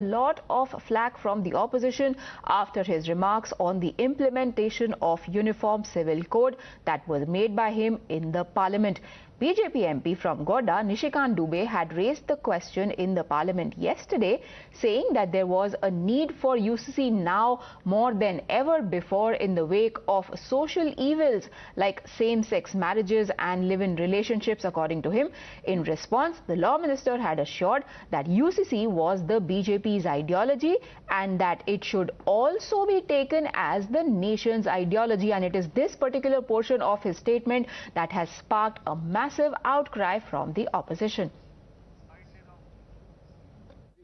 lot of flack from the opposition after his remarks on the implementation of Uniform Civil Code that was made by him in the Parliament. BJP MP from Godda, Nishikant Dubey, had raised the question in the Parliament yesterday, saying that there was a need for UCC now more than ever before in the wake of social evils like same-sex marriages and live-in relationships, according to him. In response, the Law Minister had assured that UCC was the BJP's ideology and that it should also be taken as the nation's ideology. And it is this particular portion of his statement that has sparked a massive outcry from the opposition.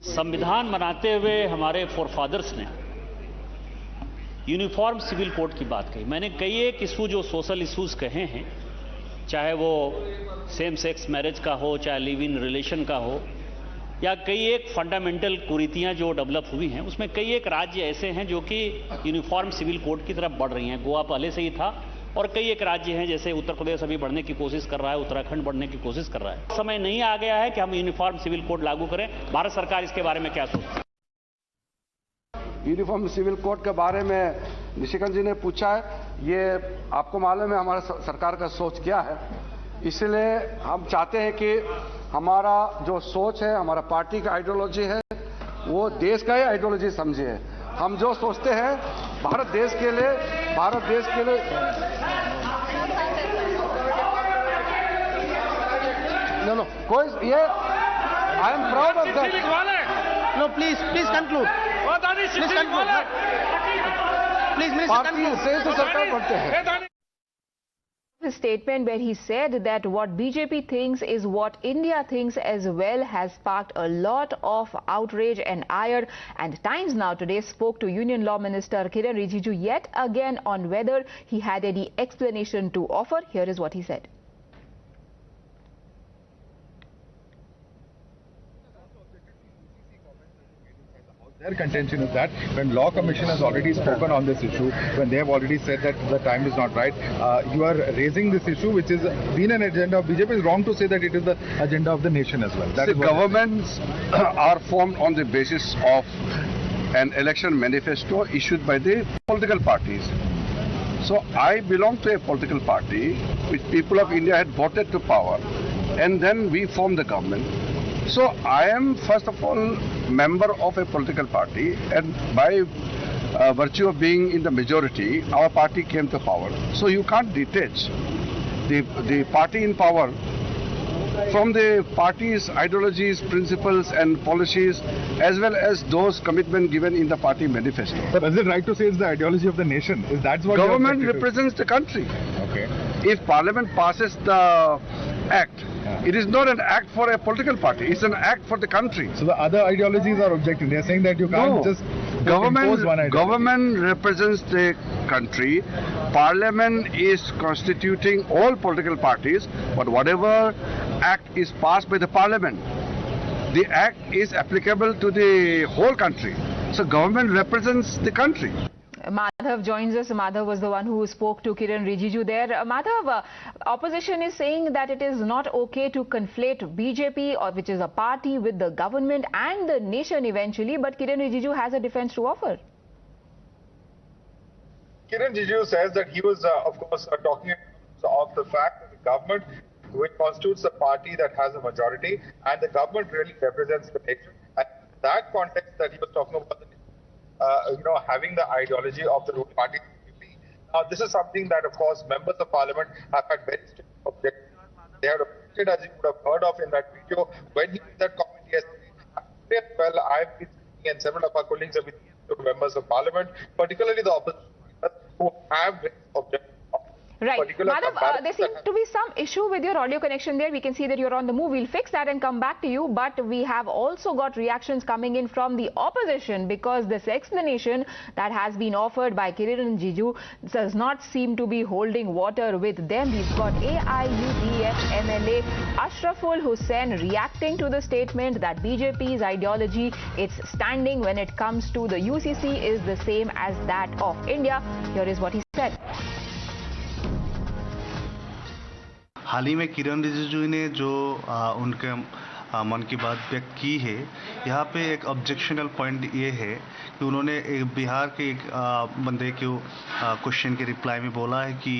संविधान बनाते हुए हमारे forefathers ने uniform civil code की बात कही। मैंने कई एक इशू जो सोशल इश्यूज कहे हैं, चाहे वो सेम सेक्स मैरिज का हो, चाहे लिव इन रिलेशन का हो, या कई एक फंडामेंटल कुरीतियां जो डेवलप हुई हैं, उसमें कई एक राज्य ऐसे हैं जो कि यूनिफॉर्म सिविल कोड की तरफ बढ़ रही हैं। गोवा पहले से ही था और कई एक राज्य हैं जैसे उत्तर प्रदेश अभी बढ़ने की कोशिश कर रहा है, उत्तराखंड बढ़ने की कोशिश कर रहा है। समय नहीं आ गया है कि हम यूनिफॉर्म सिविल कोड लागू करें। भारत सरकार इसके बारे में क्या सोचती है? यूनिफॉर्म सिविल कोड के बारे में निशिकांत जी ने पूछा है, ये आपको मालूम है हमारा सरकार का सोच क्या है। इसलिए हम चाहते हैं कि हमारा जो सोच है, हमारा पार्टी का आइडियोलॉजी है, वो देश का ही आइडियोलॉजी समझिए। हम जो सोचते हैं भारत देश के लिए नो कोई ये I am proud of that. No please conclude. Please conclude. Please minister party से तो सरकार बनते हैं। His statement where he said that what BJP thinks is what India thinks as well has sparked a lot of outrage and ire, and Times Now today spoke to Union Law Minister Kiren Rijiju yet again on whether he had any explanation to offer. Here is what he said. Their contention is that when Law Commission has already spoken on this issue, when they have already said that the time is not right, you are raising this issue which is been an agenda of BJP. Is wrong to say that it is the agenda of the nation as well. The governments are formed on the basis of an election manifesto issued by the political parties. So I belong to a political party which people of India had voted to power, and then we formed the government. So I am first of all member of a political party, and by virtue of being in the majority, our party came to power. So you can't detach the party in power from the party's ideologies, principles and policies, as well as those commitments given in the party manifesto. But is it right to say it's the ideology of the nation? Is that what government represents the country? Okay. If Parliament passes the act, it is not an act for a political party, it's an act for the country. So the other ideologies are objecting. They are saying that you can't just impose one ideology. Government represents the country. Parliament is constituting all political parties, but whatever act is passed by the Parliament, the act is applicable to the whole country. So government represents the country. Madhav joins us. Madhav was the one who spoke to Kiren Rijiju there. Madhav, opposition is saying that it is not okay to conflate BJP, or which is a party, with the government and the nation eventually, but Kiren Rijiju has a defense to offer. Kiren Rijiju says that he was, of course, talking of the fact that the government, which constitutes a party that has a majority, and the government really represents the nation. And that context that he was talking about, having the ideology of the ruling party. Now, this is something that, of course, members of parliament have had very strict objections. They have objected, as you would have heard of in that video, when he made that comment yesterday. Well, I've been speaking, and several of our colleagues have been speaking to members of parliament, particularly the opposition, who have raised objections. Right. Madhav, there seems to be some issue with your audio connection there. We can see that you're on the move. We'll fix that and come back to you. But we have also got reactions coming in from the opposition, because this explanation that has been offered by Kiren Rijiju does not seem to be holding water with them. We've got AIUDF MLA Ashraful Hussain reacting to the statement that BJP's ideology, its standing when it comes to the UCC, is the same as that of India. Here is what he said. हाल ही में किरण रिजिजू ने जो उनके मन की बात व्यक्त की है। यहाँ पे एक ऑब्जेक्शनल पॉइंट ये है कि उन्होंने एक बिहार के एक बंदे के क्वेश्चन के रिप्लाई में बोला है कि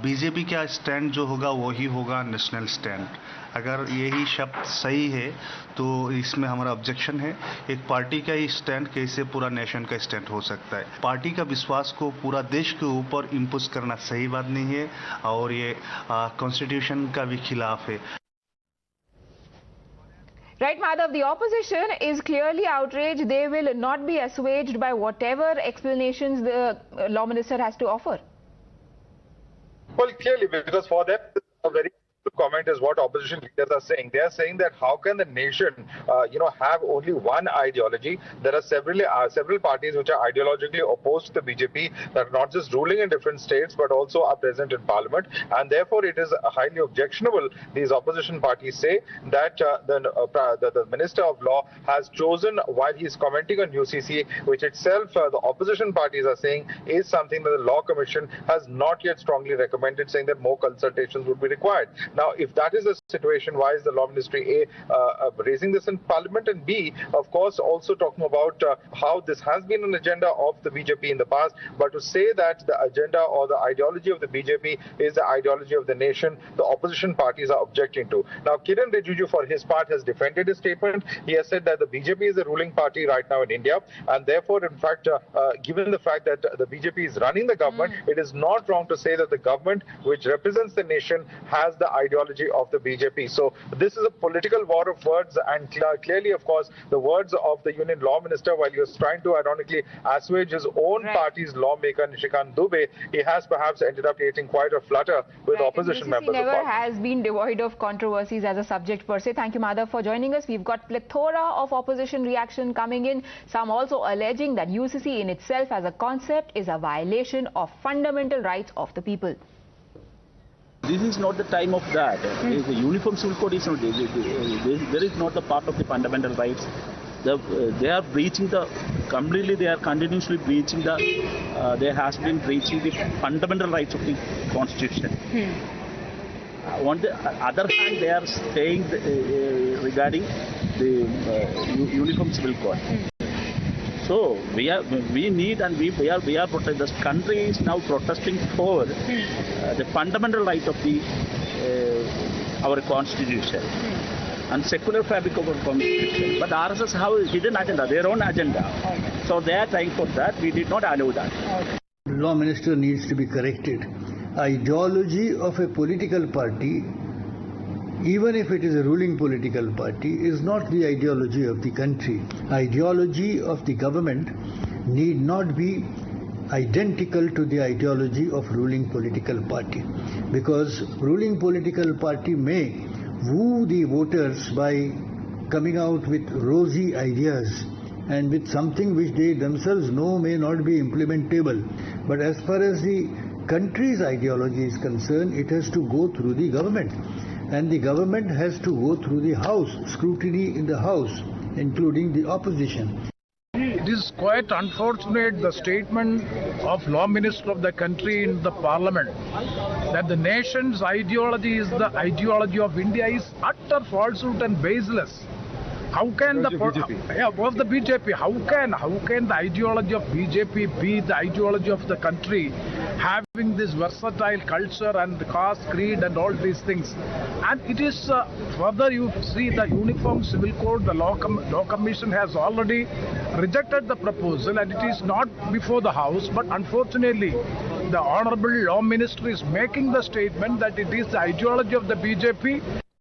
बीजेपी का स्टैंड जो होगा वही होगा नेशनल स्टैंड। अगर यही शब्द सही है तो इसमें हमारा ऑब्जेक्शन है। एक पार्टी का ही स्टैंड कैसे पूरा नेशन का स्टैंड हो सकता है? पार्टी का विश्वास को पूरा देश के ऊपर इम्पोज करना सही बात नहीं है और ये कॉन्स्टिट्यूशन का भी खिलाफ है। Right, Madhav, the opposition is clearly outraged. They will not be assuaged by whatever explanations the law minister has to offer. Well, clearly, because for them, a very comment is what opposition leaders are saying. They are saying that how can the nation, have only one ideology? There are several parties which are ideologically opposed to the BJP that are not just ruling in different states but also are present in parliament, and therefore it is highly objectionable. These opposition parties say that the Minister of Law has chosen, while he is commenting on UCC, which itself the opposition parties are saying is something that the Law Commission has not yet strongly recommended, saying that more consultations would be required. Now, if that is the situation, why is the Law Ministry raising this in Parliament, and B, of course, also talking about how this has been an agenda of the BJP in the past, but to say that the agenda or the ideology of the BJP is the ideology of the nation, the opposition parties are objecting to. Now, Kiren Rijiju, for his part, has defended his statement. He has said that the BJP is the ruling party right now in India, and therefore, in fact, given the fact that the BJP is running the government, it is not wrong to say that the government, which represents the nation, has the ideology of the BJP. So this is a political war of words, and clearly, of course, the words of the Union Law Minister, while he was trying to ironically assuage his own party's lawmaker, Nishikant Dubey, he has perhaps ended up creating quite a flutter with opposition members. UCC never has been devoid of controversies as a subject per se. Thank you, Madhav, for joining us. We've got plethora of opposition reaction coming in, some also alleging that UCC in itself as a concept is a violation of fundamental rights of the people. This is not the time of that. The Uniform Civil Code is not, there is not the part of the fundamental rights. They are breaching completely, they are continuously breaching there has been breaching the fundamental rights of the Constitution. On the other hand, they are saying regarding the Uniform Civil Code. So we need, and we are protesting. This country is now protesting for the fundamental right of our Constitution and secular fabric of our Constitution. But RSS have a hidden agenda, their own agenda. So they are trying for that. We did not allow that. The Law Minister needs to be corrected. Ideology of a political party, even if it is a ruling political party, is not the ideology of the country. Ideology of the government need not be identical to the ideology of ruling political party, because ruling political party may woo the voters by coming out with rosy ideas and with something which they themselves know may not be implementable. But as far as the country's ideology is concerned, it has to go through the government. And the government has to go through the House, scrutiny in the House, including the opposition. It is quite unfortunate, the statement of Law Minister of the country in the Parliament, that the nation's ideology is the ideology of India, is utter falsehood and baseless. How can the BJP? How can the ideology of BJP be the ideology of the country, having this versatile culture and caste, creed, and all these things? And it is further, you see the Uniform Civil Code, the Law Commission has already rejected the proposal, and it is not before the House. But unfortunately, the Honourable Law Minister is making the statement that it is the ideology of the BJP.